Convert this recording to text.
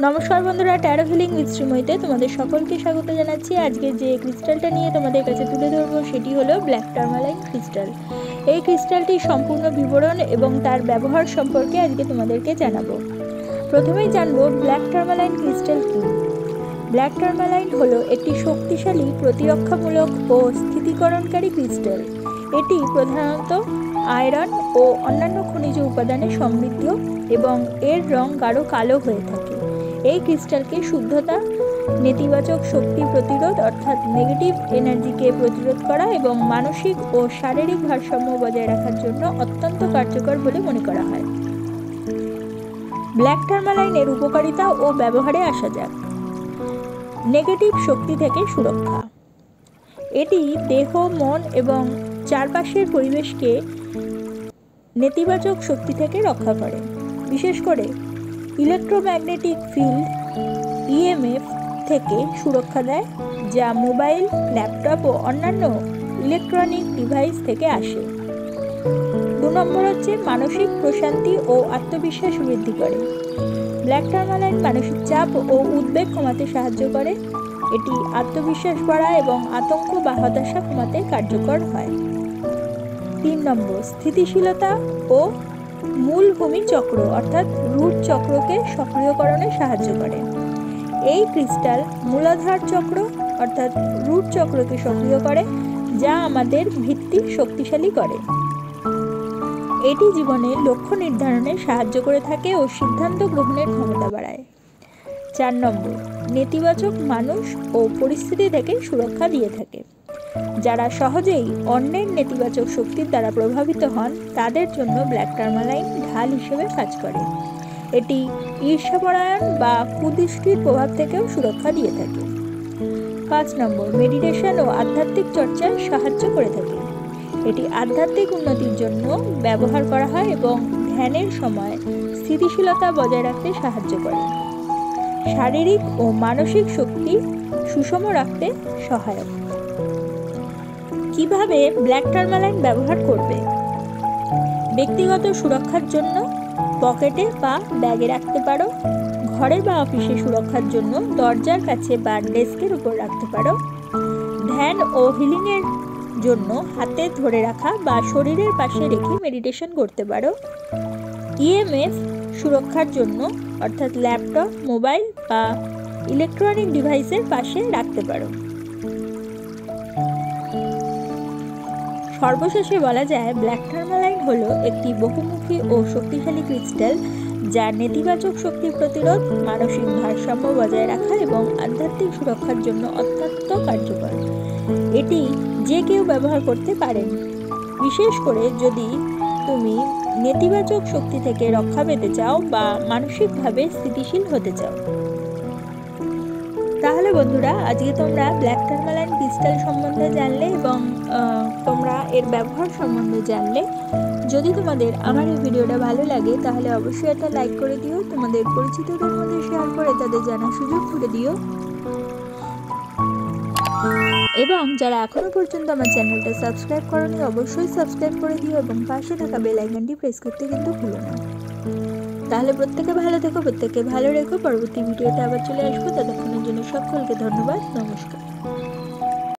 নমস্কার বন্ধুরা, taro healing with শ্রীময়ীতে তোমাদের সকলকে স্বাগত জানাচ্ছি। আজকে যে ক্রিস্টালটা নিয়ে তোমাদের কাছে তুলে ধরবো সেটি হলো ব্ল্যাক টার্মালাইন ক্রিস্টাল। এই ক্রিস্টালটির সম্পূর্ণ বিবরণ এবং তার ব্যবহার সম্পর্কে আজকে তোমাদেরকে জানাবো। প্রথমেই জানবো ব্ল্যাক টার্মালাইন ক্রিস্টাল কী। ব্ল্যাক টার্মালাইন হলো একটি শক্তিশালী প্রতিরক্ষামূলক ও স্থিতিকরণকারী ক্রিস্টাল। এটি প্রধানত আয়রন ও অন্যান্য খনিজ উপাদানে সমৃদ্ধ এবং এর রং গাঢ় কালো হয়ে থাকে। এই ক্রিস্টালকে শুদ্ধতা, নেতিবাচক শক্তি প্রতিরোধ অর্থাৎ নেগেটিভ এনার্জিকে প্রতিরোধ করা এবং মানসিক ও শারীরিক ভারসাম্য বজায় রাখার জন্য অত্যন্ত কার্যকর বলে মনে করা হয়। ব্ল্যাক টার্মালাইনের উপকারিতা ও ব্যবহারে আসা যাক। নেগেটিভ শক্তি থেকে সুরক্ষা। এটি দেহ, মন এবং চারপাশের পরিবেশকে নেতিবাচক শক্তি থেকে রক্ষা করে। বিশেষ করে ইলেকট্রোম্যাগনেটিক ফিল্ড ইএমএফ থেকে সুরক্ষা দেয়, যা মোবাইল, ল্যাপটপ ও অন্যান্য ইলেকট্রনিক ডিভাইস থেকে আসে। 2 নম্বর হচ্ছে মানসিক প্রশান্তি ও আত্মবিশ্বাস বৃদ্ধি করে। ব্ল্যাক টার্মালাইন মানসিক চাপ ও উদ্বেগ কমাতে সাহায্য করে। এটি আত্মবিশ্বাস বাড়ায় এবং আতঙ্ক বা হতাশা কমাতে কার্যকর হয়। 3 নম্বর স্থিতিশীলতা ও মূলভূমি চক্র অর্থাৎ রুট চক্রকে সক্রিয়করণে সাহায্য করে। এই ক্রিস্টাল মূলাধার চক্র অর্থাৎ রুট চক্রকে সক্রিয় করে, যা আমাদের ভিত্তি শক্তিশালী করে। এটি জীবনে লক্ষ্য নির্ধারণে সাহায্য করে থাকে ও সিদ্ধান্ত গ্রহণের ক্ষমতা বাড়ায়। 4 নম্বর নেতিবাচক মানুষ ও পরিস্থিতি থেকে সুরক্ষা দিয়ে থাকে। যারা সহজেই অন্যের নেতিবাচক শক্তির দ্বারা প্রভাবিত হন, তাদের জন্য ব্ল্যাক টার্মালাইন ঢাল হিসেবে কাজ করে। এটি ঈর্ষাপরায়ণ বা কুদৃষ্টির প্রভাব থেকেও সুরক্ষা দিয়ে থাকে। 5 নম্বর মেডিটেশন ও আধ্যাত্মিক চর্চায় সাহায্য করে থাকে। এটি আধ্যাত্মিক উন্নতির জন্য ব্যবহার করা হয় এবং ধ্যানের সময় স্থিতিশীলতা বজায় রাখতে সাহায্য করে। শারীরিক ও মানসিক শক্তি সুষম রাখতে সহায়ক। কিভাবে ব্ল্যাক টার্মালাইন ব্যবহার করবে? ব্যক্তিগত সুরক্ষার জন্য পকেটে বা ব্যাগে রাখতে পারো। ঘরে বা অফিসে সুরক্ষার জন্য দরজার কাছে বা ডেস্কের উপর রাখতে পারো। ধ্যান ও হিলিংয়ের জন্য হাতে ধরে রাখা বা শরীরের পাশে রেখে মেডিটেশন করতে পারো। ইএমএফ সুরক্ষার জন্য অর্থাৎ ল্যাপটপ, মোবাইল বা ইলেকট্রনিক ডিভাইসের পাশে রাখতে পারো। সর্বশেষে বলা যায়, ব্ল্যাক টার্মালাইন হলো একটি বহুমুখী ও শক্তিশালী ক্রিস্টাল, যা নেতিবাচক শক্তি প্রতিরোধ, মানসিক ভারসাম্য বজায় রাখা এবং আধ্যাত্মিক সুরক্ষার জন্য অত্যন্ত কার্যকর। এটি যে কেউ ব্যবহার করতে পারেন, বিশেষ করে যদি তুমি নেতিবাচক শক্তি থেকে রক্ষা পেতে চাও বা মানসিকভাবে স্থিতিশীল হতে চাও। তাহলে বন্ধুরা, আজকে তোমরা ব্ল্যাক টার্মালাইন ক্রিস্টাল সম্বন্ধে জানলে এবং তোমরা এর ব্যবহার সম্বন্ধে জানলে। যদি তোমাদের আমার এই ভিডিওটা ভালো লাগে তাহলে অবশ্যই একটা লাইক করে দিও। তোমাদের পরিচিতদের মধ্যে শেয়ার করে তাদের জানার সুযোগ করে দিও। এবং যারা এখনো পর্যন্ত আমার চ্যানেলটা সাবস্ক্রাইব করোনি, অবশ্যই সাবস্ক্রাইব করে দিও এবং পাশে থাকা বেল আইকনটি প্রেস করতে কিন্তু ভুলো না। তাহলে প্রত্যেকে ভালো থেকো, প্রত্যেকে ভালো রেখো। পরবর্তী ভিডিওতে আবার চলে আসবো। ততক্ষণের জন্য সকলকে ধন্যবাদ। নমস্কার।